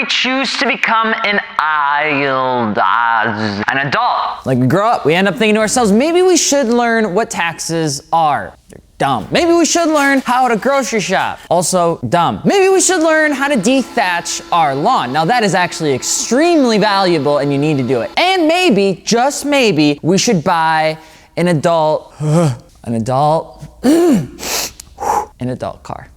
Choose to become an adult. Like we grow up, we end up thinking to ourselves, maybe we should learn what taxes are. They're dumb. Maybe we should learn how to grocery shop. Also dumb. Maybe we should learn how to dethatch our lawn. Now that is actually extremely valuable and you need to do it. And maybe, just maybe, we should buy an adult car.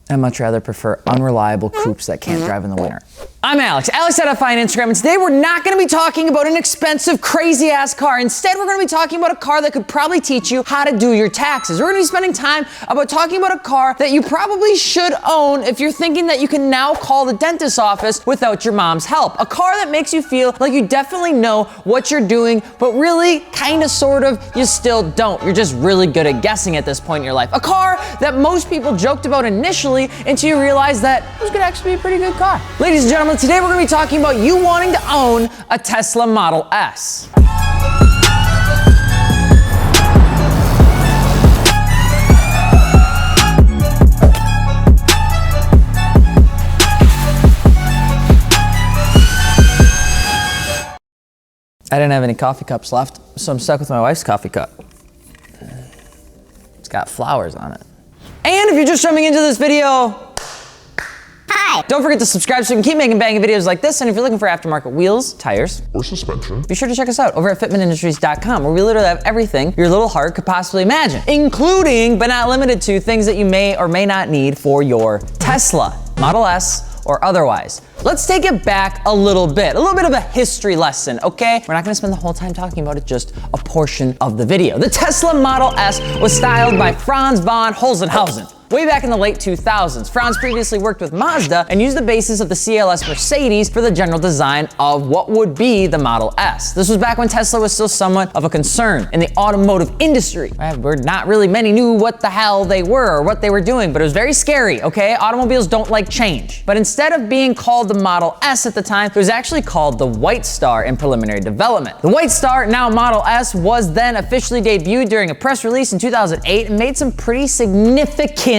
I'd much rather prefer unreliable coupes that can't drive in the winter. I'm Alex Edify on Instagram, and today we're not gonna be talking about an expensive, crazy ass car. Instead, we're gonna be talking about a car that could probably teach you how to do your taxes. We're gonna be spending time about talking about a car that you probably should own if you're thinking that you can now call the dentist's office without your mom's help. A car that makes you feel like you definitely know what you're doing, but really, kinda, sort of, you still don't. You're just really good at guessing at this point in your life. A car that most people joked about initially until you realize that this could actually be a pretty good car. Ladies and gentlemen, today we're gonna be talking about you wanting to own a Tesla Model S. I didn't have any coffee cups left, so I'm stuck with my wife's coffee cup. It's got flowers on it. And if you're just jumping into this video, hi! Don't forget to subscribe so we can keep making banging videos like this. And if you're looking for aftermarket wheels, tires, or suspension, be sure to check us out over at fitmentindustries.com, where we literally have everything your little heart could possibly imagine, including, but not limited to, things that you may or may not need for your Tesla Model S or otherwise. Let's take it back a little bit of a history lesson, okay? We're not gonna spend the whole time talking about it, just a portion of the video. The Tesla Model S was styled by Franz von Holzhausen way back in the late 2000s. Franz previously worked with Mazda and used the basis of the CLS Mercedes for the general design of what would be the Model S. This was back when Tesla was still somewhat of a concern in the automotive industry. Where not really many knew what the hell they were or what they were doing, but it was very scary, okay? Automobiles don't like change. But instead of being called the Model S at the time, it was actually called the White Star in preliminary development. The White Star, now Model S, was then officially debuted during a press release in 2008 and made some pretty significant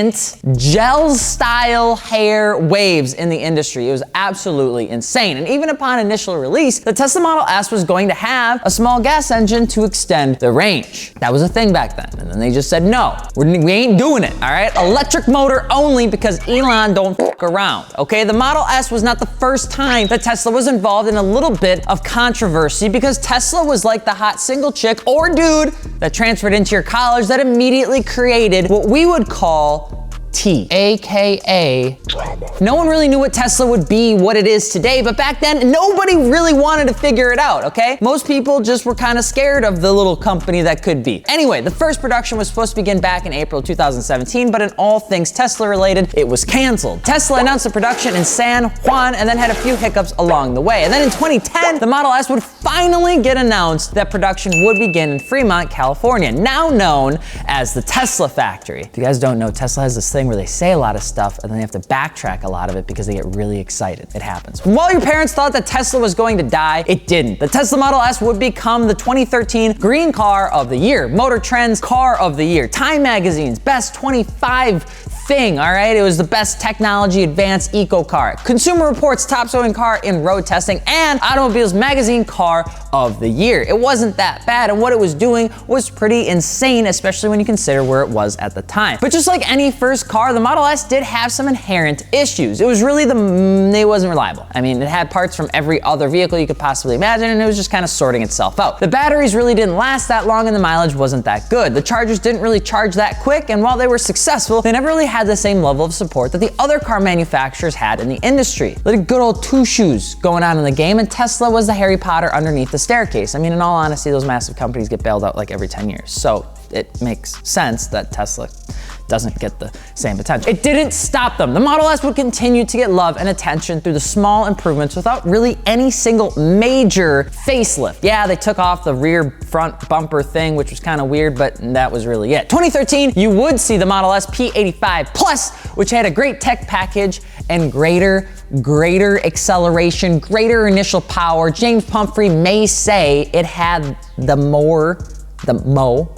gel-style hair waves in the industry. It was absolutely insane. And even upon initial release, the Tesla Model S was going to have a small gas engine to extend the range. That was a thing back then. And then they just said, no, we ain't doing it, all right? Electric motor only, because Elon don't fuck around, okay? The Model S was not the first time that Tesla was involved in a little bit of controversy, because Tesla was like the hot single chick or dude that transferred into your college that immediately created what we would call T, AKA drama. No one really knew what Tesla would be, what it is today, but back then, nobody really wanted to figure it out, okay? Most people just were kind of scared of the little company that could be. Anyway, the first production was supposed to begin back in April 2017, but in all things Tesla related, it was canceled. Tesla announced the production in San Juan and then had a few hiccups along the way. And then in 2010, the Model S would finally get announced that production would begin in Fremont, California, now known as the Tesla factory. If you guys don't know, Tesla has this thing where they say a lot of stuff and then they have to backtrack a lot of it because they get really excited. It happens. While your parents thought that Tesla was going to die, it didn't. The Tesla Model S would become the 2013 Green Car of the Year, Motor Trend's Car of the Year, Time Magazine's Best 25 thing, all right? It was the best technology advanced eco car, Consumer Reports top selling car in road testing, and Automobiles Magazine Car of the Year. It wasn't that bad, and what it was doing was pretty insane, especially when you consider where it was at the time. But just like any first car, the Model S did have some inherent issues. It was really it wasn't reliable. I mean, it had parts from every other vehicle you could possibly imagine, and it was just kind of sorting itself out. The batteries really didn't last that long, and the mileage wasn't that good. The chargers didn't really charge that quick, and while they were successful, they never really had the same level of support that the other car manufacturers had in the industry. Like good old two shoes going on in the game, and Tesla was the Harry Potter underneath the staircase. I mean, in all honesty, those massive companies get bailed out like every 10 years. So it makes sense that Tesla doesn't get the same attention. It didn't stop them. The Model S would continue to get love and attention through the small improvements without really any single major facelift. Yeah, they took off the rear front bumper thing, which was kind of weird, but that was really it. 2013, you would see the Model S P85 Plus, which had a great tech package and greater acceleration, greater initial power. James Pumphrey may say it had the mo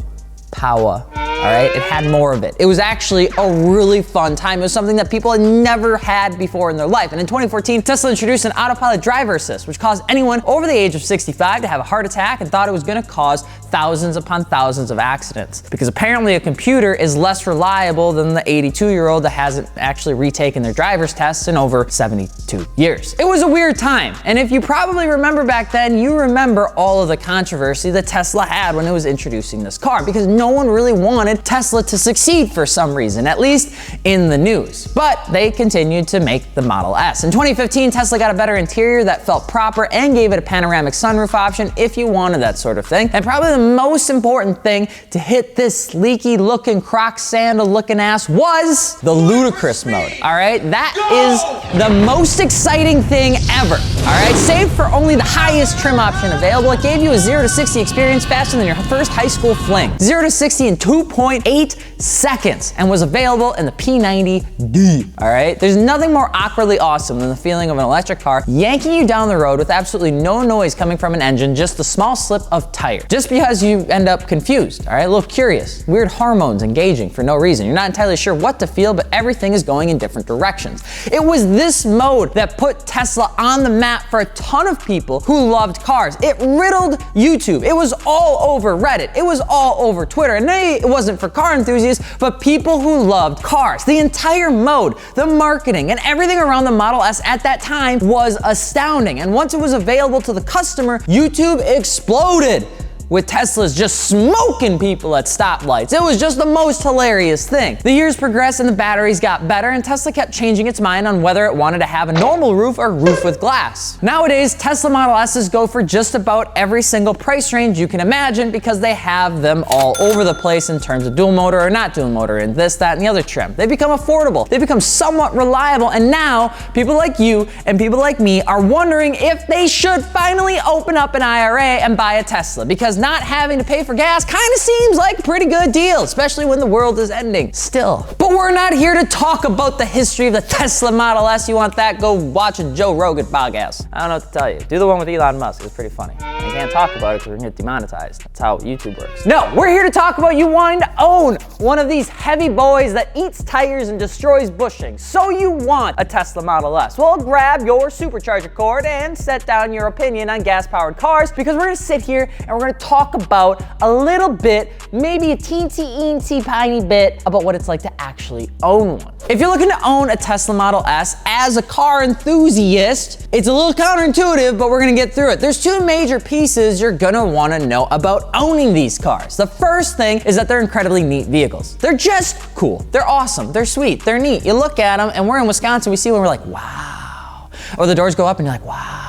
power. All right, it had more of it. It was actually a really fun time. It was something that people had never had before in their life. And in 2014, Tesla introduced an autopilot driver assist, which caused anyone over the age of 65 to have a heart attack and thought it was gonna cause thousands upon thousands of accidents. Because apparently a computer is less reliable than the 82-year-old that hasn't actually retaken their driver's tests in over 72 years. It was a weird time. And if you probably remember back then, you remember all of the controversy that Tesla had when it was introducing this car, because no one really wanted Tesla to succeed for some reason, at least in the news. But they continued to make the Model S. In 2015, Tesla got a better interior that felt proper and gave it a panoramic sunroof option if you wanted that sort of thing. And probably the most important thing to hit this leaky looking Croc sandal looking ass was the ludicrous mode. All right, that is the most exciting thing ever. All right, save for only the highest trim option available. It gave you a 0 to 60 experience faster than your first high school fling. 0 to 60 in 2.8 seconds and was available in the P90D. All right, there's nothing more awkwardly awesome than the feeling of an electric car yanking you down the road with absolutely no noise coming from an engine, just the small slip of tire. Just because you end up confused, all right, a little curious, weird hormones engaging for no reason. You're not entirely sure what to feel, but everything is going in different directions. It was this mode that put Tesla on the map for a ton of people who loved cars. It riddled YouTube. It was all over Reddit. It was all over Twitter. And it wasn't for car enthusiasts, but people who loved cars. The entire mode, the marketing, and everything around the Model S at that time was astounding. And once it was available to the customer, YouTube exploded with Teslas just smoking people at stoplights. It was just the most hilarious thing. The years progressed and the batteries got better, and Tesla kept changing its mind on whether it wanted to have a normal roof or roof with glass. Nowadays, Tesla Model S's go for just about every single price range you can imagine because they have them all over the place in terms of dual motor or not dual motor and this, that, and the other trim. They become affordable. They become somewhat reliable, and now people like you and people like me are wondering if they should finally open up an IRA and buy a Tesla, because not having to pay for gas kind of seems like a pretty good deal, especially when the world is ending still. But we're not here to talk about the history of the Tesla Model S. You want that? Go watch a Joe Rogan podcast. I don't know what to tell you. Do the one with Elon Musk. It's pretty funny. I can't talk about it because we're gonna get demonetized. That's how YouTube works. No, we're here to talk about you wanting to own one of these heavy boys that eats tires and destroys bushing. So you want a Tesla Model S. Well, grab your supercharger cord and set down your opinion on gas-powered cars, because we're gonna sit here and we're gonna talk about a little bit, maybe a teensy tiny bit about what it's like to actually own one. If you're looking to own a Tesla Model S as a car enthusiast, it's a little counterintuitive, but we're gonna get through it. There's two major pieces you're gonna wanna know about owning these cars. The first thing is that they're incredibly neat vehicles. They're just cool. They're awesome. They're sweet. They're neat. You look at them, and we're in Wisconsin, we see one, we're like, wow. Or the doors go up and you're like, wow.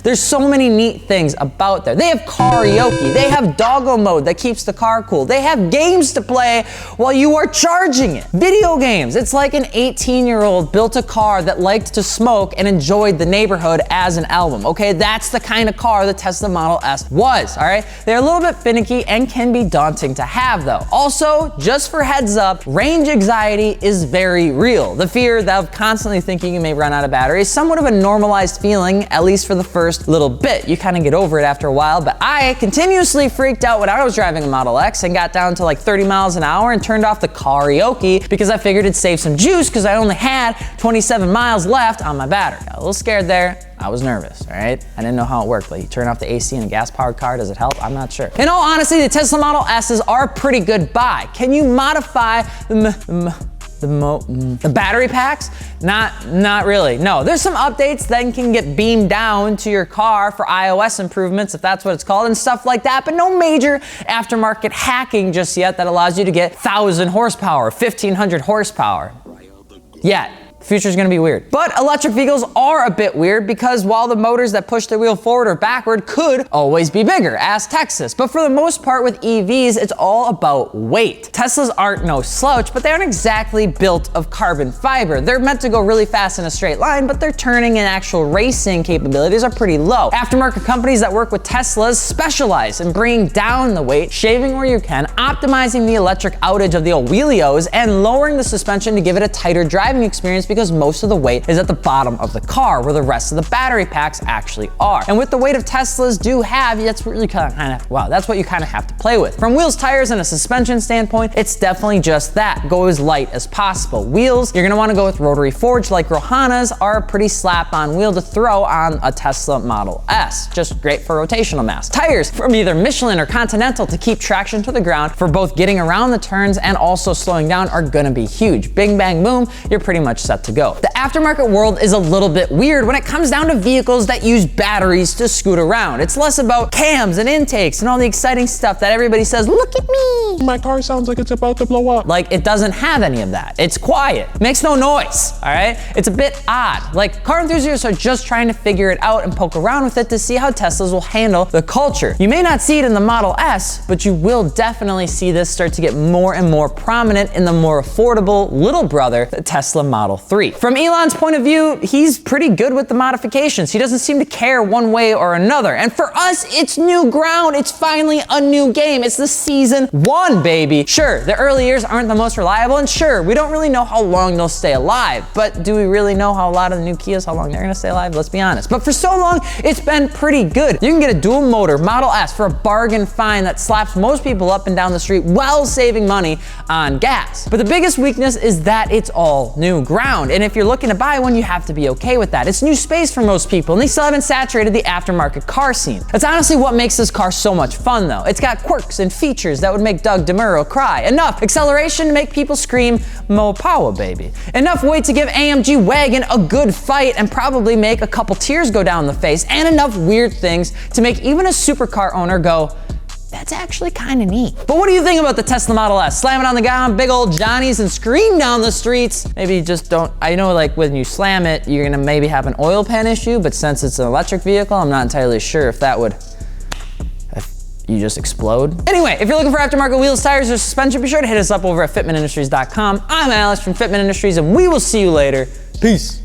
There's so many neat things about there. They have karaoke. They have doggo mode that keeps the car cool. They have games to play while you are charging it. Video games. It's like an 18-year-old built a car that liked to smoke and enjoyed the neighborhood as an album. Okay, that's the kind of car the Tesla Model S was, all right? They're a little bit finicky and can be daunting to have though. Also, just for heads up, range anxiety is very real. The fear of constantly thinking you may run out of battery is somewhat of a normalized feeling, at least for the first little bit. You kind of get over it after a while, but I continuously freaked out when I was driving a Model X and got down to like 30 miles an hour and turned off the karaoke because I figured it'd save some juice because I only had 27 miles left on my battery. Got a little scared there. I was nervous, all right? I didn't know how it worked. Like, you turn off the AC in a gas-powered car, does it help? I'm not sure. In all honesty, the Tesla Model S's are a pretty good buy. Can you modify the battery packs? Not really. No, there's some updates that can get beamed down to your car for iOS improvements, if that's what it's called, and stuff like that, but no major aftermarket hacking just yet that allows you to get 1,000 horsepower, 1,500 horsepower. Yet. The future's gonna be weird. But electric vehicles are a bit weird because while the motors that push the wheel forward or backward could always be bigger, as Texas. But for the most part with EVs, it's all about weight. Teslas aren't no slouch, but they aren't exactly built of carbon fiber. They're meant to go really fast in a straight line, but their turning and actual racing capabilities are pretty low. Aftermarket companies that work with Teslas specialize in bringing down the weight, shaving where you can, optimizing the electric outage of the old wheelios, and lowering the suspension to give it a tighter driving experience because most of the weight is at the bottom of the car where the rest of the battery packs actually are. And with the weight of Teslas do have, that's really kind of, wow, that's what you kind of have to play with. From wheels, tires, and a suspension standpoint, it's definitely just that. Go as light as possible. Wheels, you're gonna wanna go with rotary forged like Rohanas are a pretty slap-on wheel to throw on a Tesla Model S. Just great for rotational mass. Tires from either Michelin or Continental to keep traction to the ground for both getting around the turns and also slowing down are gonna be huge. Bing, bang, boom, you're pretty much set to go. The aftermarket world is a little bit weird when it comes down to vehicles that use batteries to scoot around. It's less about cams and intakes and all the exciting stuff that everybody says, look at me. My car sounds like it's about to blow up. Like, it doesn't have any of that. It's quiet, makes no noise, all right? It's a bit odd. Like, car enthusiasts are just trying to figure it out and poke around with it to see how Teslas will handle the culture. You may not see it in the Model S, but you will definitely see this start to get more and more prominent in the more affordable little brother, the Tesla Model 3. From Elon's point of view, he's pretty good with the modifications. He doesn't seem to care one way or another. And for us, it's new ground. It's finally a new game. It's the season 1, baby. Sure, the early years aren't the most reliable, and sure, we don't really know how long they'll stay alive, but do we really know how a lot of the new Kias, how long they're gonna stay alive? Let's be honest. But for so long, it's been pretty good. You can get a dual motor Model S for a bargain find that slaps most people up and down the street while saving money on gas. But the biggest weakness is that it's all new ground. And if you're looking to buy one, you have to be okay with that. It's new space for most people, and they still haven't saturated the aftermarket car scene. That's honestly what makes this car so much fun though. It's got quirks and features that would make Doug DeMuro cry. Enough acceleration to make people scream, "Mo power, baby." Enough weight to give AMG Wagon a good fight and probably make a couple tears go down the face, and enough weird things to make even a supercar owner go, that's actually kind of neat. But what do you think about the Tesla Model S? Slam it on the guy on big old Johnnies and scream down the streets. Maybe just don't, I know like when you slam it, you're gonna maybe have an oil pan issue, but since it's an electric vehicle, I'm not entirely sure if that would, if you just explode. Anyway, if you're looking for aftermarket wheels, tires, or suspension, be sure to hit us up over at fitmentindustries.com. I'm Alex from Fitment Industries, and we will see you later. Peace.